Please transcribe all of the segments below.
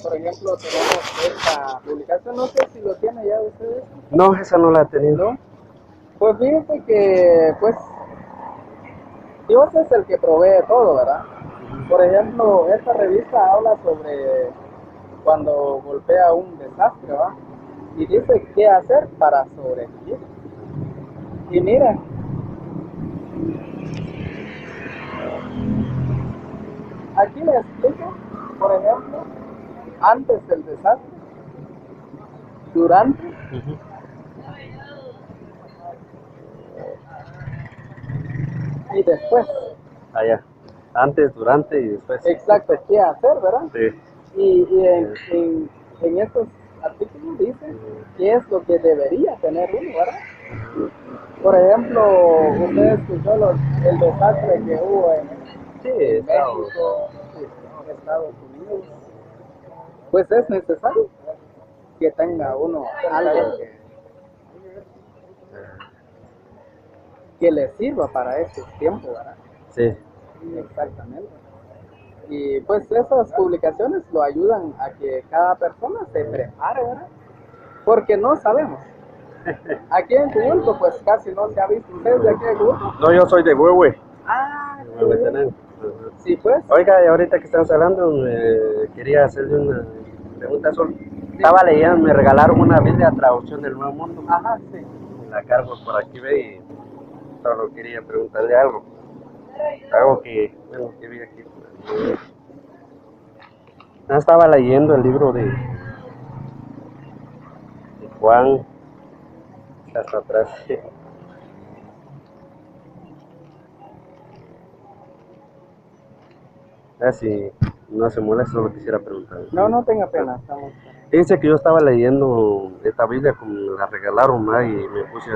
por ejemplo, tenemos esta publicación, no sé si lo tiene ya ustedes. No, esa no la he tenido. ¿No? Pues fíjense que, pues, Dios es el que provee todo, ¿verdad? Por ejemplo, esta revista habla sobre cuando golpea un desastre, ¿verdad? Y dice qué hacer para sobrevivir. Y mira, aquí le explico, por ejemplo, antes del desastre, durante y después. Allá. Antes, durante y después. Exacto, qué hacer, ¿verdad? Sí. Y en estos artículos dice qué es lo que debería tener uno, ¿verdad? Por ejemplo, usted escuchó el desastre que hubo en México, en Estados Unidos. Pues es necesario que tenga uno algo que le sirva para ese tiempo, ¿verdad? Sí. Exactamente. Y pues esas publicaciones lo ayudan a que cada persona se prepare, ¿verdad? Porque no sabemos. Aquí en Cubulco pues casi no se ha visto. ¿Ustedes de aquí de Cubulco? No, yo soy de Huehue. Ah, De Huehuetenango. sí, pues. Oiga, y ahorita que estamos hablando, quería hacerle una pregunta solo. Estaba leyendo, me regalaron una Biblia traducción del Nuevo Mundo. Ajá, sí. La cargo por aquí, ve, y solo quería preguntarle algo. Algo que, bueno, que vi aquí. Estaba leyendo el libro de Juan, hasta atrás. Si no se molesta, solo quisiera preguntar. No, no tenga pena. Estamos... Dice que yo estaba leyendo esta Biblia como me la regalaron, ¿no? Y me puse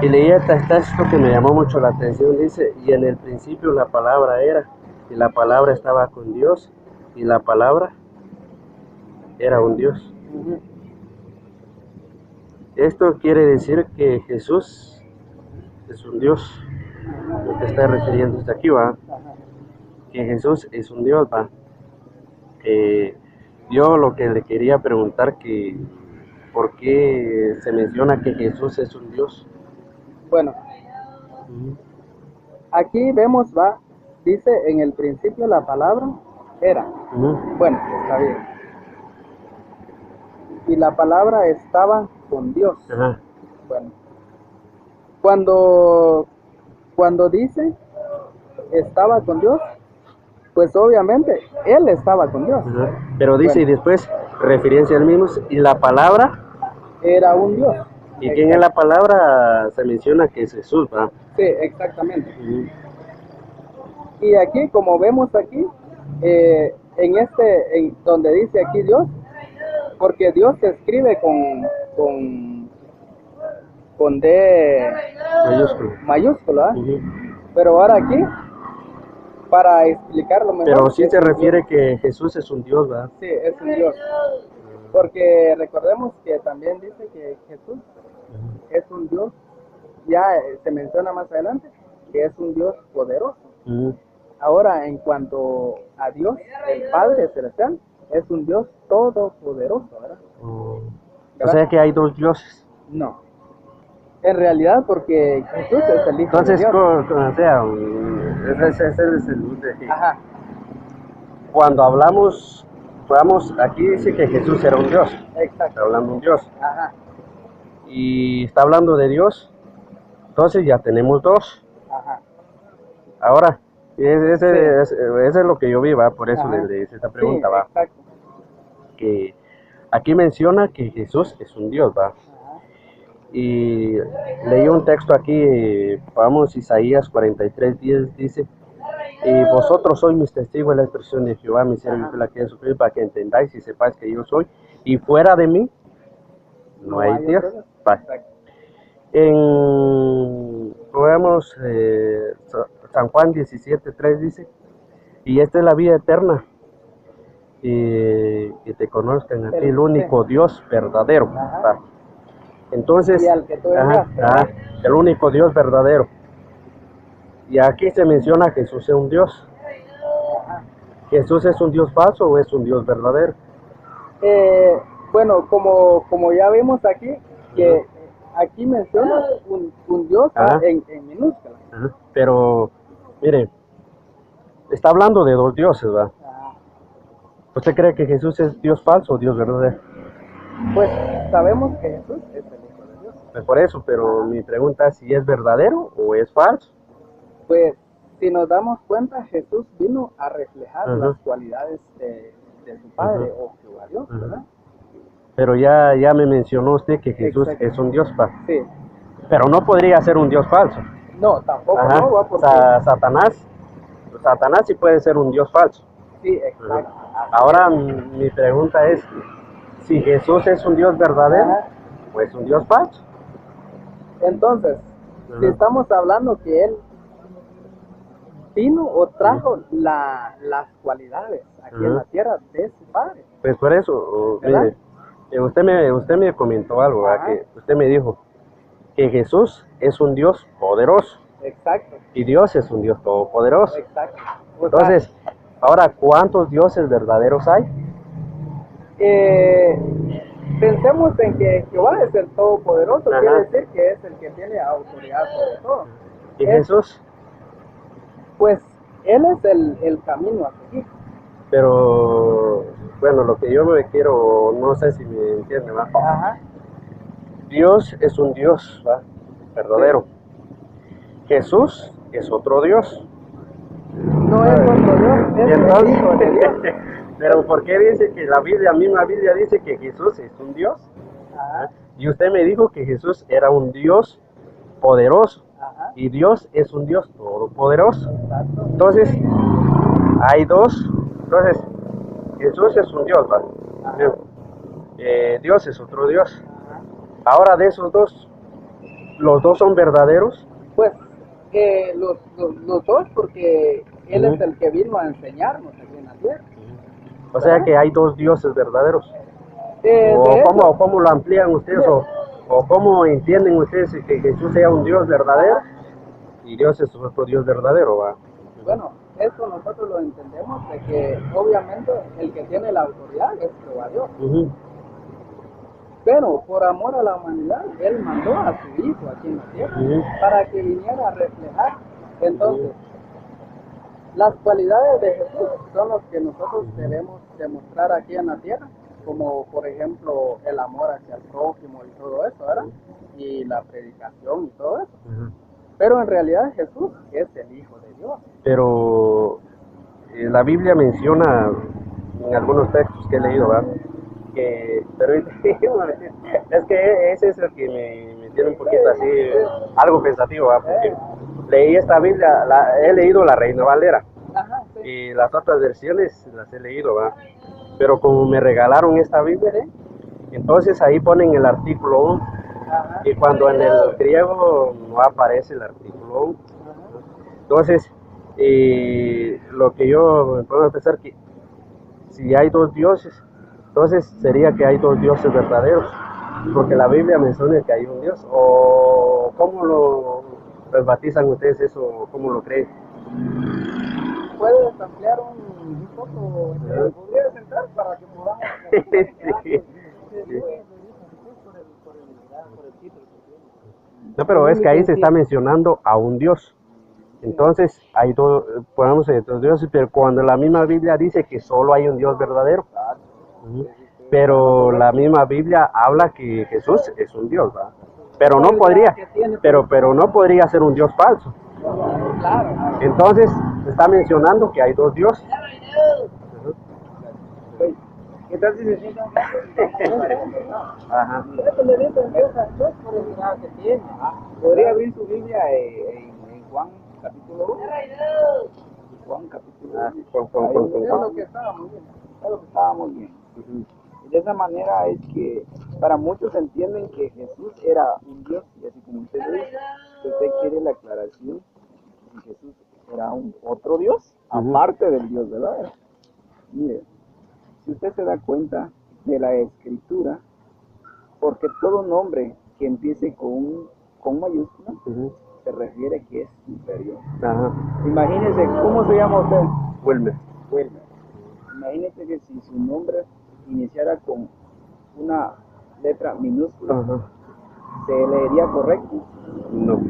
y leí este texto que me llamó mucho la atención. Dice, y en el principio la palabra era, y la palabra estaba con Dios, y la palabra era un Dios. Esto quiere decir que Jesús es un Dios. Lo que está refiriendo hasta aquí, ¿va? Que Jesús es un Dios, ¿va? Yo lo que le quería preguntar que ¿por qué se menciona que Jesús es un Dios? Bueno, aquí vemos, va, dice en el principio la palabra era. Bueno, está bien. Y la palabra estaba con Dios. Ajá. Bueno, cuando dice estaba con Dios, pues obviamente él estaba con Dios. Ajá. Pero dice, bueno, y después referencia al mismo, y la palabra era un Dios. ¿Y quién es la palabra? Se menciona que es Jesús, ¿verdad? Sí, exactamente. Y aquí, como vemos aquí, donde dice aquí Dios, porque Dios se escribe con D mayúscula, pero ahora aquí, para explicarlo mejor. Pero sí se refiere que Jesús es un Dios, ¿verdad? Sí, es un Dios. Porque recordemos que también dice que Jesús es un Dios, ya se menciona más adelante, que es un Dios poderoso. Ahora, en cuanto a Dios, el Padre Celestial, es un Dios todopoderoso, ¿verdad? O sea que hay dos dioses. No. En realidad, porque Jesús es el Hijo de Dios. Entonces, ese es el... Ajá. Cuando hablamos, aquí dice que Jesús era un Dios. Exacto. Está hablando de un Dios. Ajá. Y está hablando de Dios, entonces ya tenemos dos. Ajá. Ahora, ese es lo que yo vi, ¿va? Por eso le hice esta pregunta, ¿va? Exacto. Que aquí menciona que Jesús es un Dios, ¿va? Y leí un texto aquí, vamos, Isaías 43:10 dice, y vosotros sois mis testigos de la expresión de Jehová, mi siervo fiel a quien sufrir, para que entendáis y sepáis que yo soy, y fuera de mí no hay Dios. Podemos, San Juan 17:3 dice, y esta es la vida eterna, que te conozcan a ti, el único Dios verdadero. Entonces, y al que tú el único Dios verdadero. Y aquí se menciona que Jesús es un Dios. ¿Jesús es un Dios falso o es un Dios verdadero? Bueno, como ya vimos aquí, que aquí menciona un Dios Ajá. en minúscula. Ajá. Pero, mire, está hablando de dos dioses, ¿verdad? Ah, ¿Usted cree que Jesús es Dios falso o Dios verdadero? pues sabemos que Jesús es el Hijo de Dios. Pues por eso, pero mi pregunta es si es verdadero o es falso. Pues si nos damos cuenta, Jesús vino a reflejar Ajá. las cualidades de su Padre Ajá. o Jehová Dios, Ajá. ¿verdad? Pero ya me mencionó usted que Jesús Exacto. es un Dios falso. Sí. Pero no podría ser un Dios falso. No, tampoco, Ajá. no, va porque... Satanás sí puede ser un Dios falso. Sí, exacto. Ahora mi pregunta es, si Jesús es un Dios verdadero, Ajá. o es un Dios falso. Entonces, Ajá. si estamos hablando que Él vino o trajo las cualidades aquí en Ajá. la tierra de su Padre. Pues por eso, ¿Verdad? mire, usted me comentó algo, ¿verdad? Ajá. Que usted me dijo que Jesús es un Dios poderoso Exacto, y Dios es un Dios todopoderoso. exacto. O sea, Entonces, ahora, ¿cuántos dioses verdaderos hay? pensemos en que Jehová es el Todopoderoso, Ajá. quiere decir que es el que tiene autoridad sobre todo. ¿Y Es- Jesús? Pues Él es el camino a seguir. Pero, bueno, lo que yo me quiero, no sé si me entiende, ¿va? Ajá. Dios es un Dios, ¿va? Verdadero. Jesús es otro Dios. No es otro Dios, Y es el Hijo de Dios. pero ¿por qué dice que la misma Biblia dice que Jesús es un Dios? Ajá, Y usted me dijo que Jesús era un Dios poderoso. ajá, Y Dios es un Dios todopoderoso. exacto. Entonces, hay dos. Entonces, Jesús es un Dios, ¿va? Ajá. Dios es otro Dios. Ajá. Ahora de esos dos, ¿los dos son verdaderos? Pues los dos, porque Él Ujú. es el que vino a enseñarnos aquí en la tierra. O sea que hay dos dioses verdaderos. De ¿O hecho, cómo lo amplían ustedes? ¿O cómo entienden ustedes que Jesús sea un Dios verdadero y Dios es otro Dios verdadero? ¿Va? bueno, eso nosotros lo entendemos de que obviamente el que tiene la autoridad es Jehová Dios. Ujú. Pero por amor a la humanidad, Él mandó a su Hijo aquí en la tierra Ujú. para que viniera a reflejar. Entonces, las cualidades de Jesús son las que nosotros debemos demostrar aquí en la tierra, como por ejemplo el amor hacia el prójimo y todo eso, ¿verdad? Y la predicación y todo eso. Ujú. Pero en realidad Jesús es el Hijo de Dios. Pero la Biblia menciona en algunos textos que he leído, ¿verdad? Pero es que ese es el que me tiene un poquito así, algo pensativo, ¿verdad? Porque leí esta Biblia, he leído la Reina Valera Ajá, sí. y las otras versiones las he leído, ¿verdad? Pero como me regalaron esta Biblia, entonces ahí ponen el artículo 1 Ajá, y cuando en el griego no aparece el artículo 1. Entonces, lo que yo me puedo pensar que si hay dos dioses, entonces sería que hay dos dioses verdaderos, porque la Biblia menciona que hay un Dios. ¿O cómo lo enfatizan ustedes eso? ¿Cómo lo creen? ¿puedes ampliar un poco? ¿Te podrías sentar para que podamos... Sí. No, pero es que ahí se está mencionando a un Dios. Entonces, hay dos, podemos ser dos dioses, pero cuando la misma Biblia dice que solo hay un Dios verdadero. Ujú. Pero la misma Biblia habla que Jesús es un Dios, ¿verdad? Pero no podría, pero no podría ser un Dios falso. Claro. Entonces, se está mencionando que hay dos dioses. ¿Qué tal si se sientan? Ajá. Eso le dicen Dios a Dios por el grado que tiene. ¿Podría abrir su Biblia en Juan capítulo 1? Juan capítulo 1. Es lo que estábamos viendo. Es lo que estábamos viendo. Y de esa manera es que para muchos entienden que Jesús era un Dios, y así como usted dice, si usted quiere la aclaración, que Jesús era un otro Dios, aparte del Dios verdadero. Mire, si usted se da cuenta de la escritura, porque todo nombre que empiece con mayúscula se refiere que es superior. Ajá. Imagínese, ¿cómo se llama usted? Wilmer. Wilmer. imagínate que si su nombre iniciara con una letra minúscula, Ajá. ¿se leería correcto? No.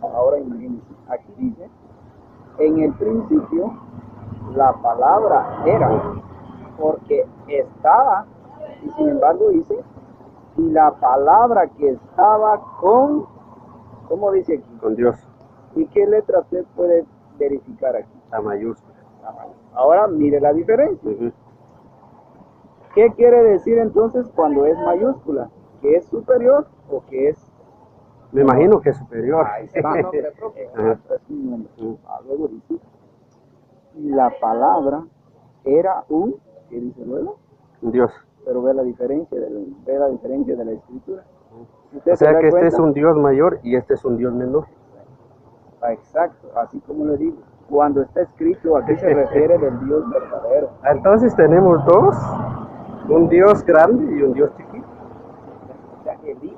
Ahora imagínense, aquí dice, en el principio la palabra era, porque estaba, y sin embargo dice, y la palabra que estaba con, ¿cómo dice aquí? Con Dios. ¿Y qué letra usted puede verificar aquí? La mayúscula. Ahora mire la diferencia. Ujú. ¿Qué quiere decir entonces cuando es mayúscula? ¿Que es superior o que es? Me imagino que es superior. Ahí está. Nombre propio. Exacto, es un nombre. Luego dice, la palabra era un, ¿qué dice luego? Dios. Pero ve la diferencia de la escritura. O sea que este es un Dios mayor y este es un Dios menor. Exacto, así como le digo. Cuando está escrito, aquí se refiere del Dios verdadero. Entonces tenemos dos, un Dios grande y un Dios chiquito. O sea, el Hijo.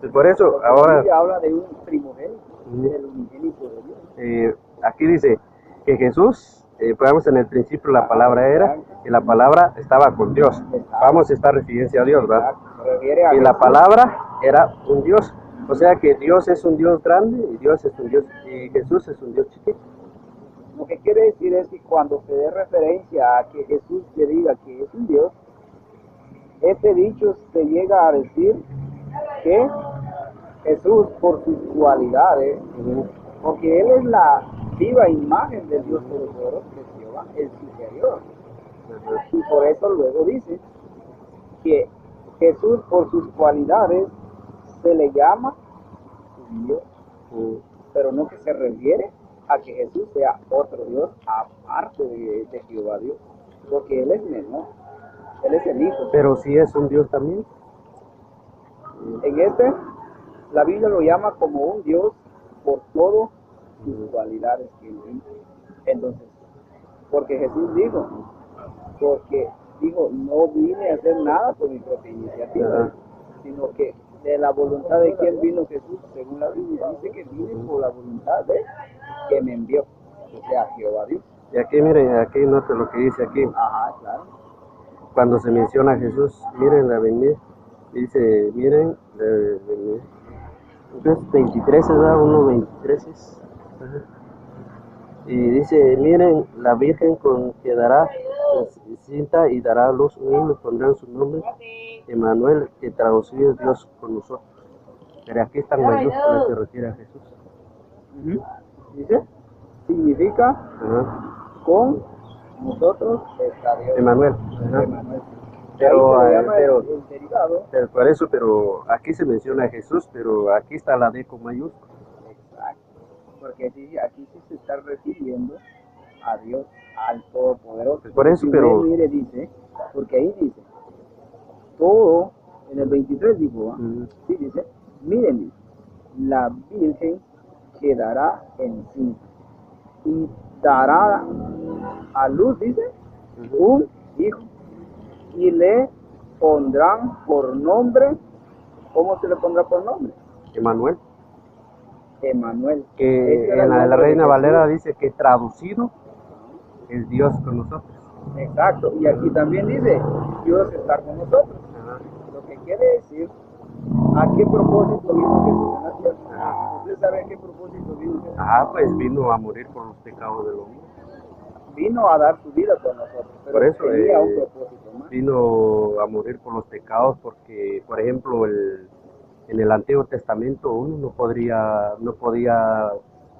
Pues por eso, Porque la ahora, Biblia habla de un primogénito, del unigénito de Dios. aquí dice que Jesús, vamos en el principio la palabra era, y la palabra estaba con Dios. Vamos a estar referencia a Dios, ¿verdad? Exacto, se refiere a Y la Jesús. palabra era un Dios. O sea que Dios es un Dios grande y Dios es un Dios, y Jesús es un Dios chiquito. Lo que quiere decir es que cuando se dé referencia a que Jesús le diga que es un Dios, este dicho se llega a decir que Jesús, por sus cualidades, porque Él es la viva imagen del Dios Todopoderoso, que es Jehová, el superior. Y por eso luego dice que Jesús, por sus cualidades, se le llama Dios, pero no que se refiere a que Jesús sea otro Dios aparte de Jehová Dios, porque Él es menor, Él es el Hijo. Pero sí es un Dios también. En la Biblia lo llama como un Dios por todas sus cualidades que Él tiene. Entonces, porque Jesús dijo, no vine a hacer nada por mi propia iniciativa, sino que de la voluntad de quien vino Jesús, según la Biblia, dice que vine por la voluntad de que me envió, o sea, Jehová Dios. Y aquí miren, aquí noten lo que dice aquí. Ajá, claro. Cuando se menciona a Jesús, miren la venir, dice, miren la venir. Entonces 23 se da, 1:23 es. Y dice, miren, la Virgen quedará cinta y dará a luz un hijo y pondrán su nombre Emmanuel, que traducido es Dios con nosotros. Pero aquí está en mayúsculas, se refiere a Jesús. Dice, significa con nosotros está Dios. Emmanuel. Emmanuel. Pero, Ahí se le llama pero, el derivado. por eso, pero aquí se menciona a Jesús, pero aquí está la D con mayúscula. Exacto. Porque aquí sí se está refiriendo a Dios, al Todopoderoso. Pues por eso, pero... Mire, dice, porque ahí dice, todo, en el 23 dijo, sí dice, miren, dice, la Virgen quedará encinta y dará a luz, dice, un hijo, y le pondrán por nombre. ¿Cómo se le pondrá por nombre? Emmanuel. Emmanuel. Que en la Reina Valera dice que traducido es Dios con nosotros. Exacto, y aquí también dice Dios está con nosotros. Lo que quiere decir, ¿a qué propósito vino Jesús en la tierra? ¿Usted sabe a qué propósito vino Jesús? Pues vino a morir por los pecados del hombre. Vino a dar su vida por nosotros, pero por eso, tenía un propósito más. Vino a morir por los pecados porque, por ejemplo, en el Antiguo Testamento uno no podía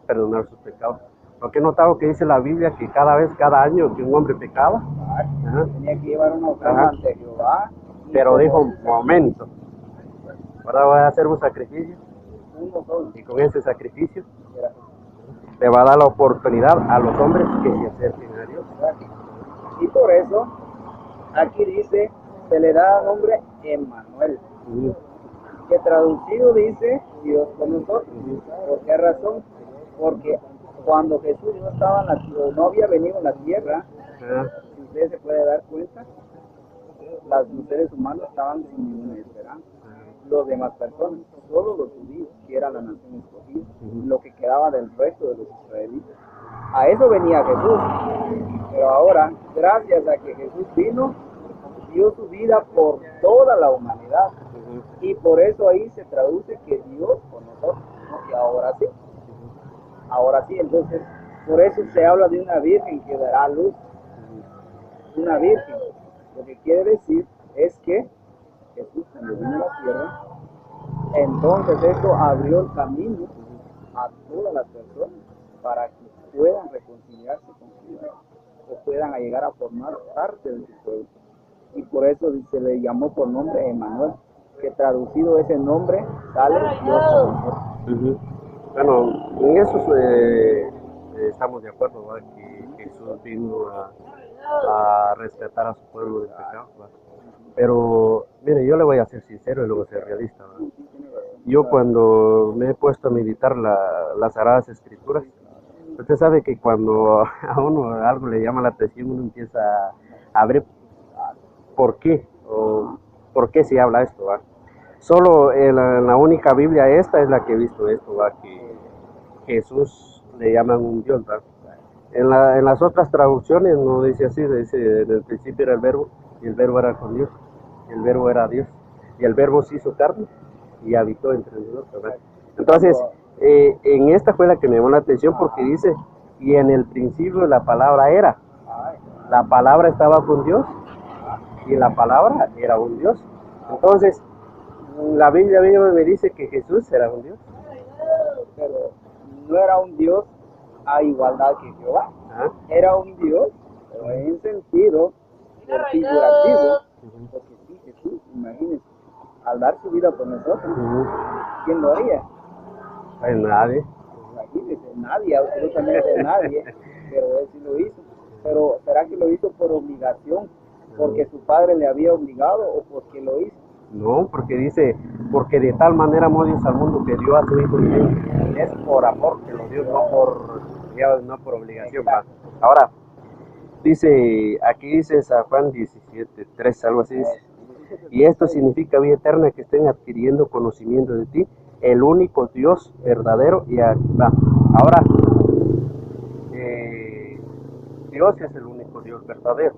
perdonar sus pecados. Porque he notado que dice la Biblia que cada año que un hombre pecaba, tenía que llevar una ofrenda ante Jehová. Pero dijo, momento, ahora voy a hacer un sacrificio, y con ese sacrificio le va a dar la oportunidad a los hombres que se acerquen a Dios. Y por eso, aquí dice, se le da nombre Emmanuel, que traducido dice Dios con nosotros. ¿Por qué razón? Porque cuando Jesús no estaba en la tierra, no había venido en la tierra, si usted se puede dar cuenta, los seres humanos estaban sin ninguna esperanza. Los demás personas, solo los judíos, que era la nación escogida, lo que quedaba del resto de los israelitas. A eso venía Jesús. Pero ahora, gracias a que Jesús vino, dio su vida por toda la humanidad. Y por eso ahí se traduce que Dios con nosotros. ¿No? Y ahora sí, entonces, por eso se habla de una virgen que dará luz. Una virgen. Lo que quiere decir es que Jesús cuando vino a la tierra, entonces esto abrió el camino a todas las personas para que puedan reconciliarse con Dios o puedan llegar a formar parte de su pueblo. Y por eso se le llamó por nombre Emmanuel, que traducido ese nombre sale Dios con nosotros. Bueno, en eso estamos de acuerdo, ¿va? Que Jesús vino a rescatar a su pueblo del pecado, ¿va? Pero, mire, yo le voy a ser sincero y luego ser realista, ¿va? Yo cuando me he puesto a meditar las Sagradas Escrituras, usted sabe que cuando a uno algo le llama la atención, uno empieza a ver por qué, o por qué se habla esto, ¿va? Solo en la única Biblia esta es la que he visto esto, ¿va? Que Jesús le llaman un Dios, ¿va? En las otras traducciones no dice así, dice en el principio era el verbo, y el verbo era con Dios, y el verbo era Dios, y el verbo se hizo carne y habitó entre nosotros, ¿verdad? Entonces, en esta fue la que me llamó la atención porque dice, y en el principio la palabra era, la palabra estaba con Dios, y la palabra era un Dios. Entonces, la Biblia me dice que Jesús era un Dios. Pero no era un Dios a igualdad que Jehová. Era un Dios, pero en sentido figurativo, porque sí, Jesús, imagínense, al dar su vida por nosotros, ¿quién lo haría? Pues nadie. Imagínense, nadie, absolutamente nadie, pero él sí lo hizo. Pero ¿será que lo hizo por obligación? ¿Porque su padre le había obligado o porque lo hizo? No, porque dice, porque de tal manera amó Dios al mundo que dio a su Hijo unigénito. Es por amor que lo dio, no por obligación. ¿Va? Ahora, dice, aquí dice San Juan 17:3, algo así dice. Y esto significa vida eterna, que estén adquiriendo conocimiento de ti, el único Dios verdadero. Y va. Ahora, Dios es el único Dios verdadero.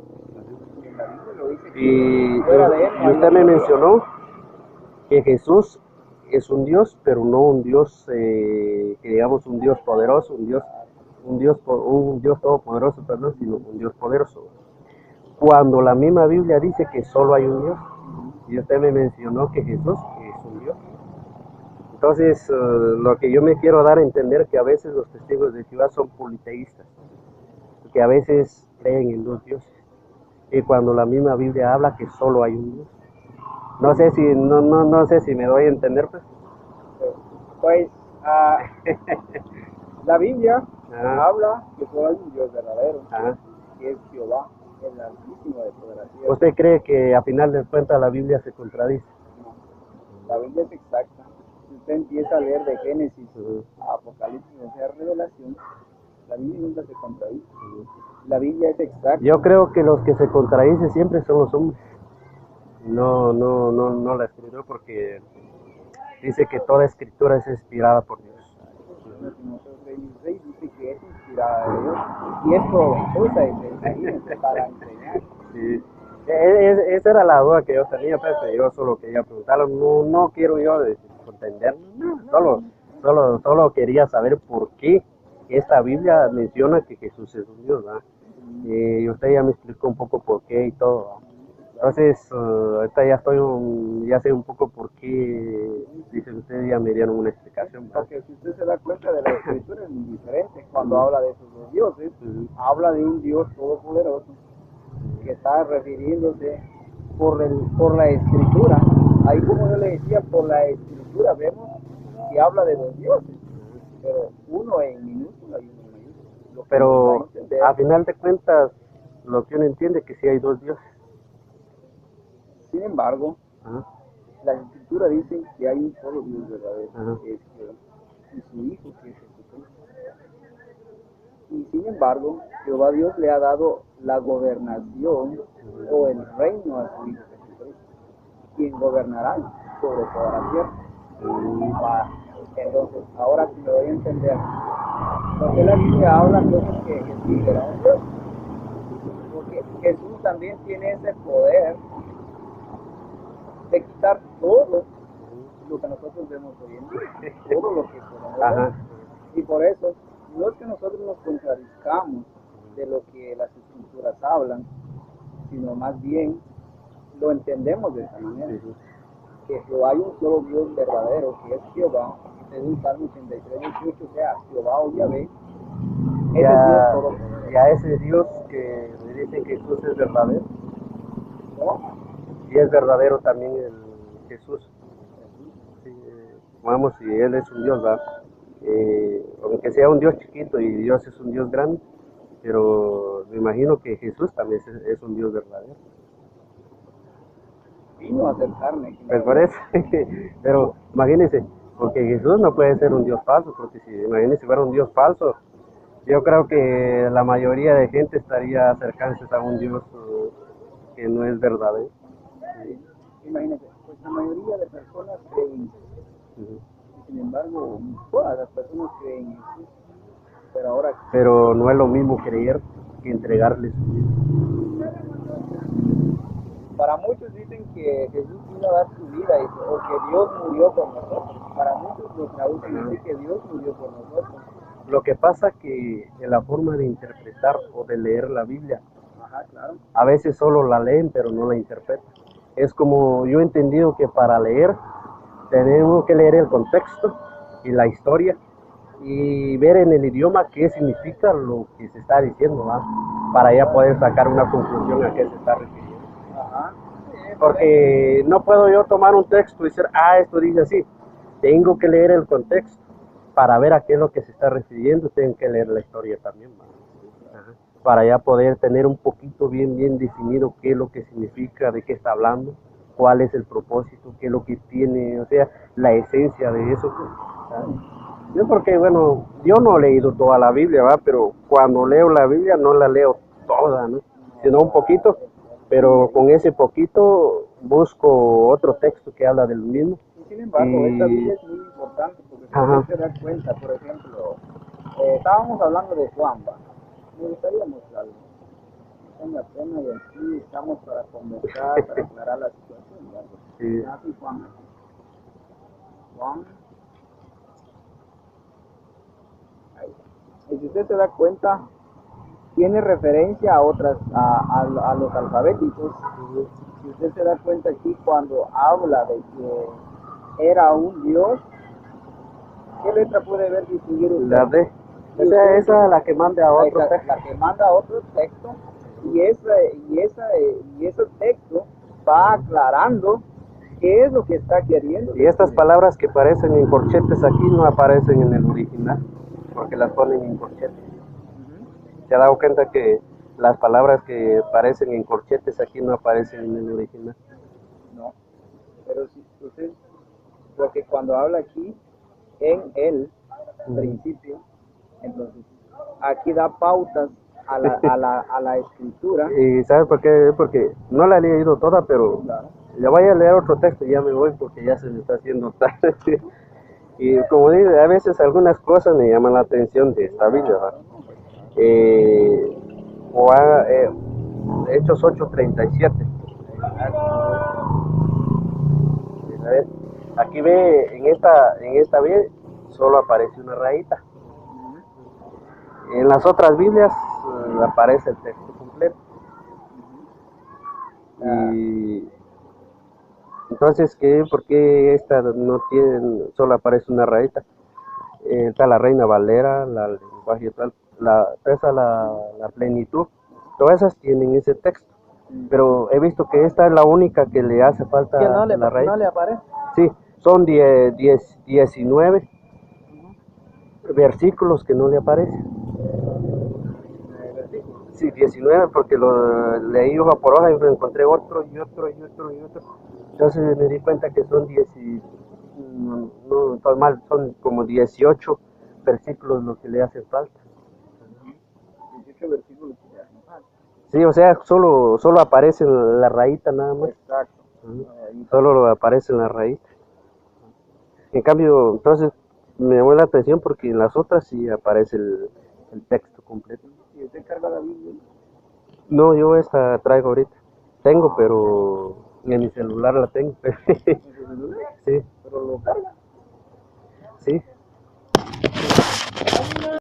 Y usted me mencionó que Jesús es un Dios, pero no un Dios, que digamos un Dios poderoso, un Dios todopoderoso, perdón, sino un Dios poderoso. Cuando la misma Biblia dice que solo hay un Dios, y usted me mencionó que Jesús es un Dios. Entonces, lo que yo me quiero dar a entender que a veces los testigos de Jehová son politeístas, que a veces creen en dos dioses. Y cuando la misma Biblia habla que solo hay un Dios. No sé si me doy a entender, pues. Pues la Biblia habla que solo hay un Dios verdadero, que es Jehová, el Altísimo de toda la tierra. ¿Usted cree que a final de cuentas la Biblia se contradice? No, la Biblia es exacta. Si usted empieza a leer de Génesis a Apocalipsis, o sea, Revelación, la Biblia nunca se contradice. La Biblia es exacta. Yo creo que los que se contradicen siempre son los hombres. No la escritura, porque dice que toda escritura es inspirada por Dios. Dice que es inspirada de Dios y es provechosa para enseñar. Sí. Esa era la duda que yo tenía, pues, yo solo quería preguntarlo, no quiero yo contender, solo quería saber por qué esta Biblia menciona que Jesús es un Dios, ¿verdad? Y usted ya me explicó un poco por qué y todo, ¿verdad? Entonces, ahorita ya sé un poco por qué, dicen ustedes, ya me dieron una explicación, ¿verdad? Porque si usted se da cuenta de la escritura es muy diferente cuando habla de esos dos dioses, habla de un Dios todopoderoso que está refiriéndose por la escritura. Ahí, como yo le decía, por la escritura vemos que habla de dos dioses, pero uno en minúscula y uno en mayúscula. Pero a final de cuentas, lo que uno entiende es que sí hay dos dioses. Sin embargo, la escritura dice que hay un solo Dios verdadero, que es Jehová, y su Hijo, que es Jesucristo. Y sin embargo, Jehová Dios le ha dado la gobernación o el reino a su Hijo Jesucristo, quien gobernará sobre toda la tierra. Entonces, ahora si me doy a entender, Porque la Biblia habla cosas que Jesús era un Dios. Porque Jesús también tiene ese poder de quitar todo lo que nosotros vemos hoy en día, todo lo que podemos ver. Ajá. Y por eso, no es que nosotros nos contradizcamos de lo que las escrituras hablan, sino más bien lo entendemos de esa manera. Sí, sí. Que Jehová hay un solo Dios verdadero, que es Jehová, según Salmo 83, 18, o sea, Jehová o Yahvé, ese Dios Ya, todopoderoso. ya ese Dios que me dicen que Jesús es verdadero, ¿No? y es verdadero también el Jesús. Sí, vamos, si Él es un Dios, ¿verdad? Aunque sea un Dios chiquito y Dios es un Dios grande, pero me imagino que Jesús también es un Dios verdadero. Vino a hacer carne. Pues por eso, pero imagínense, porque Jesús no puede ser un Dios falso, porque si imagínense si fuera un Dios falso, yo creo que la mayoría de gente estaría acercándose a un Dios que no es verdadero. Sí. Imagínate, pues la mayoría de personas creen, Ujú. y sin embargo, todas las personas creen en Jesús. Pero ahora, Pero no es lo mismo creer que entregarle su vida. para muchos dicen que Jesús vino a dar su vida o que Dios murió por nosotros. Para muchos lo traducen así, que Dios murió por nosotros. Lo que pasa que en la forma de interpretar o de leer la Biblia, Ajá, claro. a veces solo la leen pero no la interpretan. Es como yo he entendido que para leer tenemos que leer el contexto y la historia y ver en el idioma qué significa lo que se está diciendo, ¿va? Para ya poder sacar una conclusión a qué se está refiriendo. Ajá. Porque no puedo yo tomar un texto y decir, esto dice así. Tengo que leer el contexto para ver a qué es lo que se está refiriendo. Tengo que leer la historia también, ¿va? Ajá. Para ya poder tener un poquito bien definido qué es lo que significa, de qué está hablando, cuál es el propósito, qué es lo que tiene, o sea, la esencia de eso. ¿Sabes? Yo porque, bueno, yo no he leído toda la Biblia, ¿va? Pero cuando leo la Biblia no la leo toda, ¿no? Sino un poquito, pero con ese poquito busco otro texto que habla del mismo. Y sin embargo, esta Biblia es muy importante porque si Ajá. usted se da cuenta, por ejemplo, estábamos hablando de Juan, ¿va? Me gustaría mostrarlo. Tenga pena y aquí estamos para conversar, para aclarar la situación, ¿va? Sí. Así, Juan. Juan. Ahí. Y si usted se da cuenta, tiene referencia a otras, a los alfabéticos. Si usted se da cuenta aquí cuando habla de que era un Dios, ¿qué letra puede ver distinguir usted? La D. Esa es la que manda a otro texto. La que manda a otro texto y ese texto va aclarando qué es lo que está queriendo. Y estas palabras que aparecen en corchetes aquí no aparecen en el original, porque las ponen en corchetes. ¿Se ha dado cuenta que las palabras que aparecen en corchetes aquí no aparecen en el original? No, pero si usted, porque cuando habla aquí, en el principio, entonces aquí da pautas a la escritura. ¿Y sabe por qué? Porque no la he leído toda, pero Claro. ya voy a leer otro texto y ya me voy porque ya se me está haciendo tarde. Y como digo, a veces algunas cosas me llaman la atención de esta Biblia, ¿verdad? Hechos 8:37. A ver, aquí ve, en esta vez solo aparece una rayita. En las otras Biblias aparece el texto completo. Y entonces, ¿por qué esta no tiene, solo aparece una rayita? Está la Reina Valera, la lenguaje tal, la plenitud, todas esas tienen ese texto. Pero he visto que esta es la única que le hace falta Que no le, la raíz. no le aparece. Sí, son 19 versículos que no le aparecen. Sí, 19, porque lo leí hoja por hoja y encontré otro y otro y otro y otro. Entonces me di cuenta que son 10, no estoy mal, son como 18 versículos lo que le hacen falta. 18 versículos que le hacen falta. Sí, o sea, solo aparece la rayita nada más. Exacto. Solo aparece en la raíz. En cambio, entonces, me llamó la atención porque en las otras sí aparece el texto completo. ¿Y usted carga la Biblia? No, yo esta traigo ahorita. Tengo, pero en mi celular la tengo. ¿En su celular? Sí, Pero lo carga. sí.